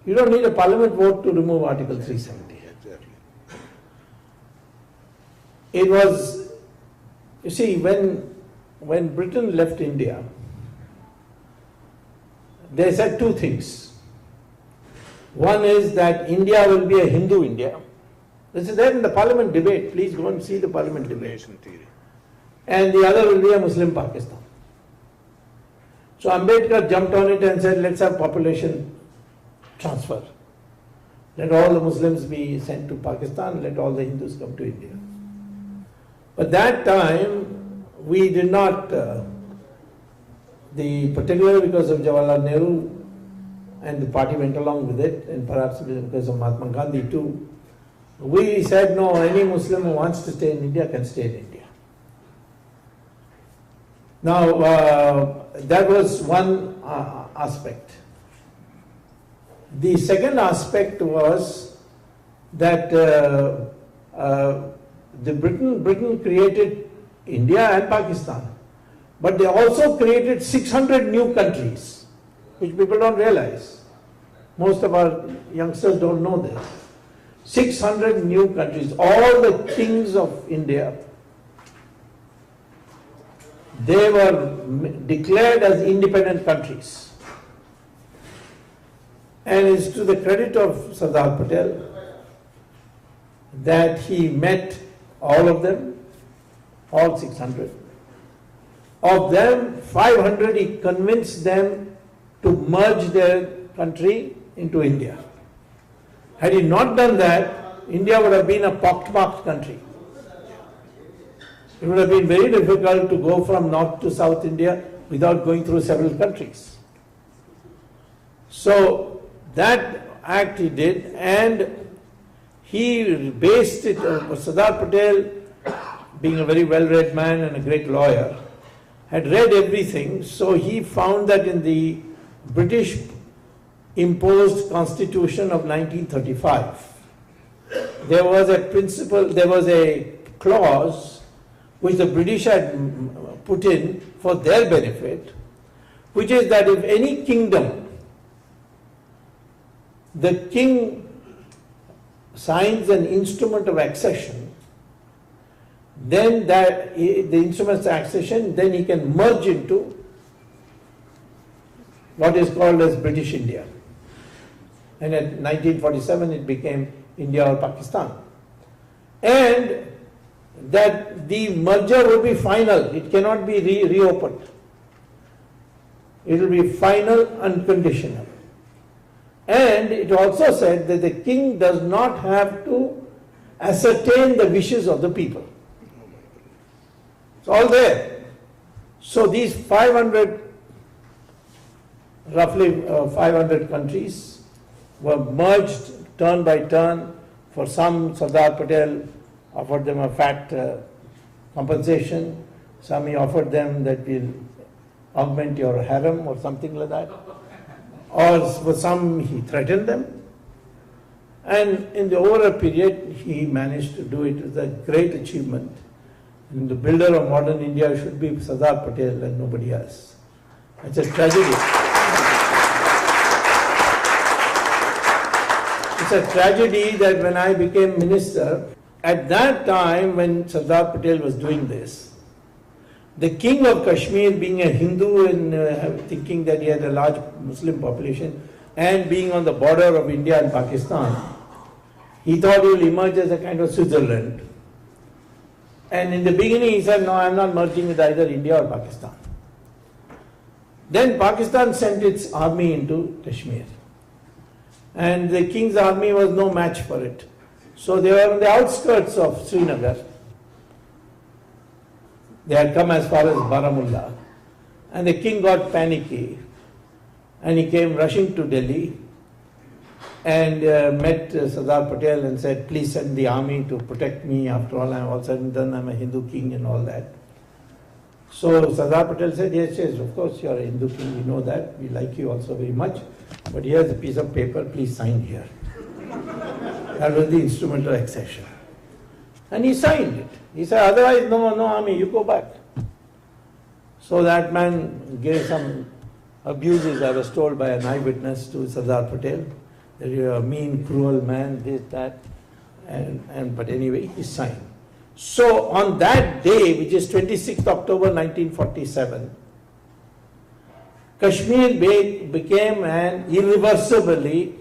You don't need a parliament vote to remove Article 370. Exactly. It was, you see, when Britain left India, they said two things. One is that India will be a Hindu India. This is there in the parliament debate. Please go and see the parliament debate. Nation theory. And the other will be a Muslim Pakistan. So Ambedkar jumped on it and said, let's have population transfer. Let all the Muslims be sent to Pakistan, let all the Hindus come to India. But that time, we did not, particularly because of Jawaharlal Nehru, and the party went along with it, and perhaps because of Mahatma Gandhi too, we said, no, any Muslim who wants to stay in India can stay in India. Now, that was one aspect. The second aspect was that Britain created India and Pakistan, but they also created 600 new countries, which people don't realize. Most of our youngsters don't know this. 600 new countries, all the kings of India, they were declared as independent countries. And it's to the credit of Sardar Patel that he met all of them, all 600. Of them, 500 he convinced them to merge their country into India. Had he not done that, India would have been a pockmarked country. It would have been very difficult to go from North to South India without going through several countries. So that act he did, and he based it on Sardar Patel, being a very well-read man and a great lawyer, had read everything, so he found that in the British imposed Constitution of 1935, there was a principle, there was a clause which the British had put in for their benefit, which is that if any kingdom, the king signs an instrument of accession, then that the instrument of accession, then he can merge into what is called as British India. And at 1947 it became India or Pakistan. And that the merger will be final, it cannot be reopened. It will be final, unconditional. And it also said that the king does not have to ascertain the wishes of the people. It's all there. So these 500, roughly 500 countries were merged turn by turn. For some, Sardar Patel offered them a fat compensation. Some he offered them that will augment your harem or something like that. Or for some he threatened them. And in the over a period he managed to do it with a great achievement. And the builder of modern India should be Sardar Patel and nobody else. It's a tragedy. It's a tragedy that when I became minister, at that time when Sardar Patel was doing this, the king of Kashmir, being a Hindu and thinking that he had a large Muslim population and being on the border of India and Pakistan, he thought he will emerge as a kind of Switzerland. And in the beginning he said, no, I am not merging with either India or Pakistan. Then Pakistan sent its army into Kashmir. And the king's army was no match for it. So they were on the outskirts of Srinagar. They had come as far as Baramulla. And the king got panicky. And he came rushing to Delhi and met Sardar Patel and said, please send the army to protect me. After all, I'm all said and done, I'm a Hindu king and all that. So Sardar Patel said, yes, of course you are a Hindu king, we know that. We like you also very much. But here's a piece of paper, please sign here. That was the instrument of accession. And he signed it. He said, otherwise, no army, you go back. So that man gave some abuses, I was told by an eyewitness to Sardar Patel. that you're a mean, cruel man, this, that, but anyway, he signed. So on that day, which is 26th October 1947, Kashmir became irreversibly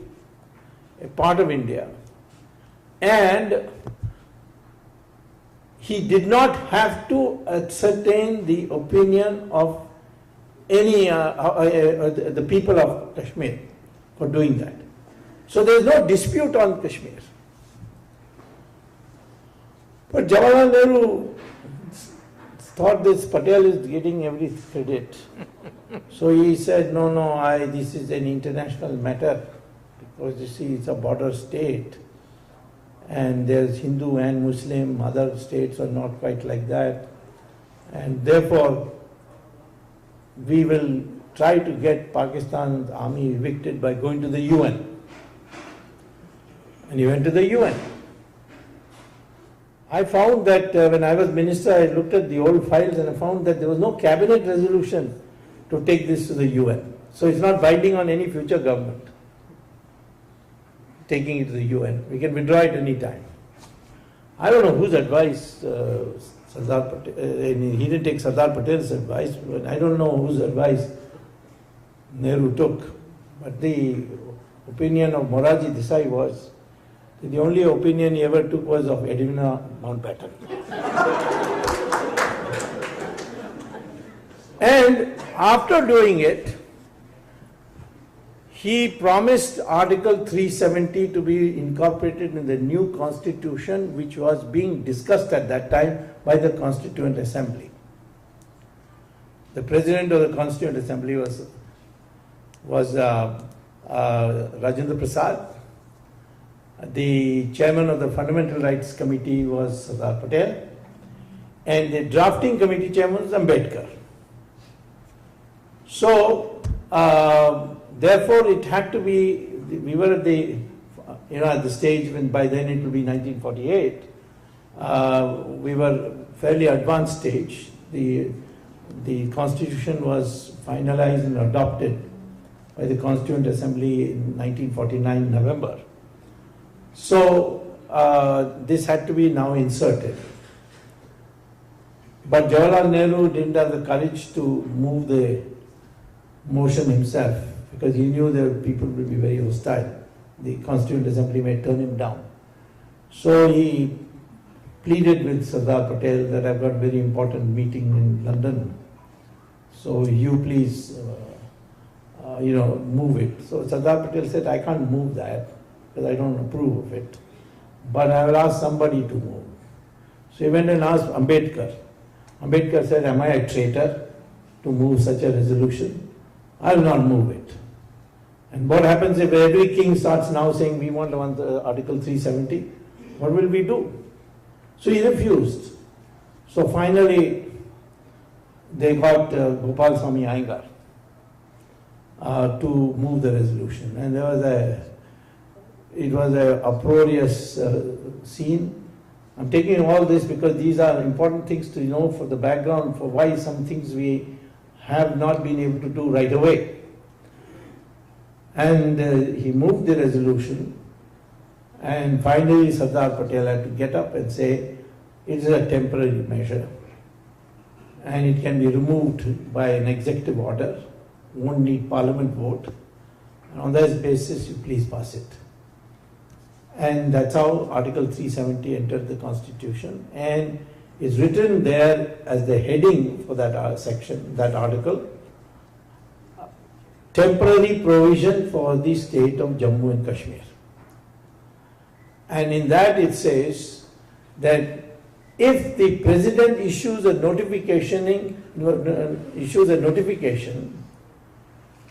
a part of India, and he did not have to ascertain the opinion of any the people of Kashmir for doing that. So there is no dispute on Kashmir. But Jawaharlal Nehru thought this Patel is getting every credit. So he said, no, this is an international matter, because you see it's a border state and there's Hindu and Muslim, other states are not quite like that, and therefore we will try to get Pakistan's army evicted by going to the UN. And he went to the UN. I found that when I was minister, I looked at the old files and I found that there was no cabinet resolution to take this to the UN. So it's not binding on any future government taking it to the UN. We can withdraw it any time. I don't know whose advice Sardar Patel, he didn't take Sardar Patel's advice, but I don't know whose advice Nehru took. But the opinion of Moraji Desai was that the only opinion he ever took was of Edwina Mountbatten. And after doing it, he promised Article 370 to be incorporated in the new constitution, which was being discussed at that time by the Constituent Assembly. The president of the Constituent Assembly was Rajendra Prasad. The chairman of the Fundamental Rights Committee was Sardar Patel, and the drafting committee chairman was Ambedkar. So, therefore, it had to be. We were at the, at the stage when by then it will be 1948. We were fairly advanced stage. The constitution was finalized and adopted by the Constituent Assembly in 1949 November. So this had to be now inserted. But Jawaharlal Nehru didn't have the courage to move the motion himself, because he knew that people would be very hostile. The Constituent Assembly may turn him down. So he pleaded with Sardar Patel that I've got a very important meeting in London, so you please move it. So Sardar Patel said, I can't move that because I don't approve of it, but I will ask somebody to move. So he went and asked Ambedkar. Ambedkar said, am I a traitor to move such a resolution? I will not move it. And what happens if every king starts now saying we want Article 370? What will we do? So he refused. So finally they got Gopal Swamy Iyengar to move the resolution, and it was a uproarious scene. I'm taking all this because these are important things to know for the background for why some things we have not been able to do right away. And he moved the resolution, and finally Sardar Patel had to get up and say it is a temporary measure and it can be removed by an executive order, won't need parliament vote, and on that basis you please pass it. And that's how Article 370 entered the Constitution, and is written there as the heading for that section, that article, temporary provision for the state of Jammu and Kashmir. And in that it says that if the president issues a notification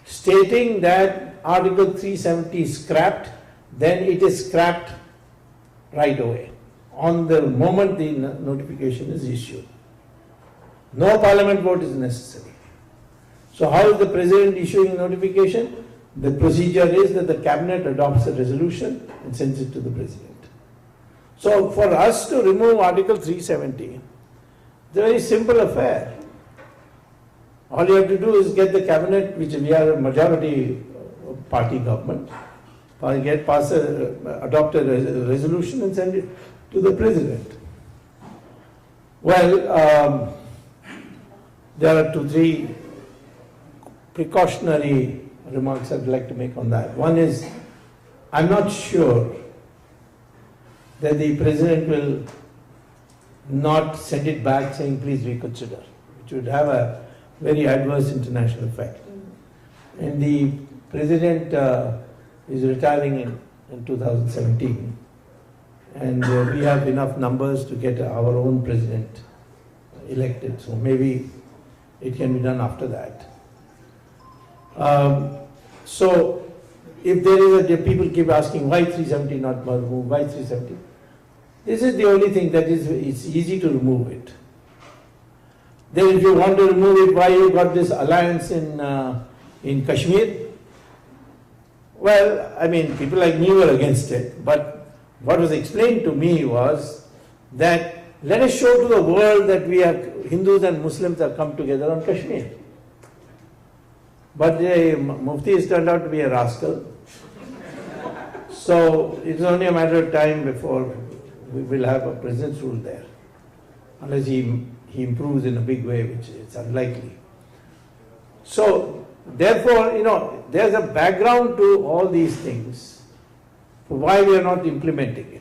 stating that Article 370 is scrapped, then it is scrapped right away, on the moment the notification is issued. No parliament vote is necessary. So how is the president issuing notification? The procedure is that the cabinet adopts a resolution and sends it to the president. So for us to remove Article 370, it's a very simple affair. All you have to do is get the cabinet, which we are a majority party government, adopt a resolution and send it to the president. Well, there are 2-3 precautionary remarks I'd like to make on that. One is, I'm not sure that the president will not send it back saying please reconsider, which would have a very adverse international effect. And the president is retiring in 2017, and we have enough numbers to get our own president elected, so maybe it can be done after that. So if there is people keep asking why 370 not removed, why 370? This is the only thing that is, it's easy to remove it. Then if you want to remove it, why you got this alliance in Kashmir? Well, I mean, people like me were against it, but what was explained to me was that let us show to the world that we are Hindus and Muslims have come together on Kashmir. But the Mufti has turned out to be a rascal. So it's only a matter of time before we will have a president's rule there, unless he improves in a big way, which is unlikely. So therefore, you know, there's a background to all these things for why we are not implementing it.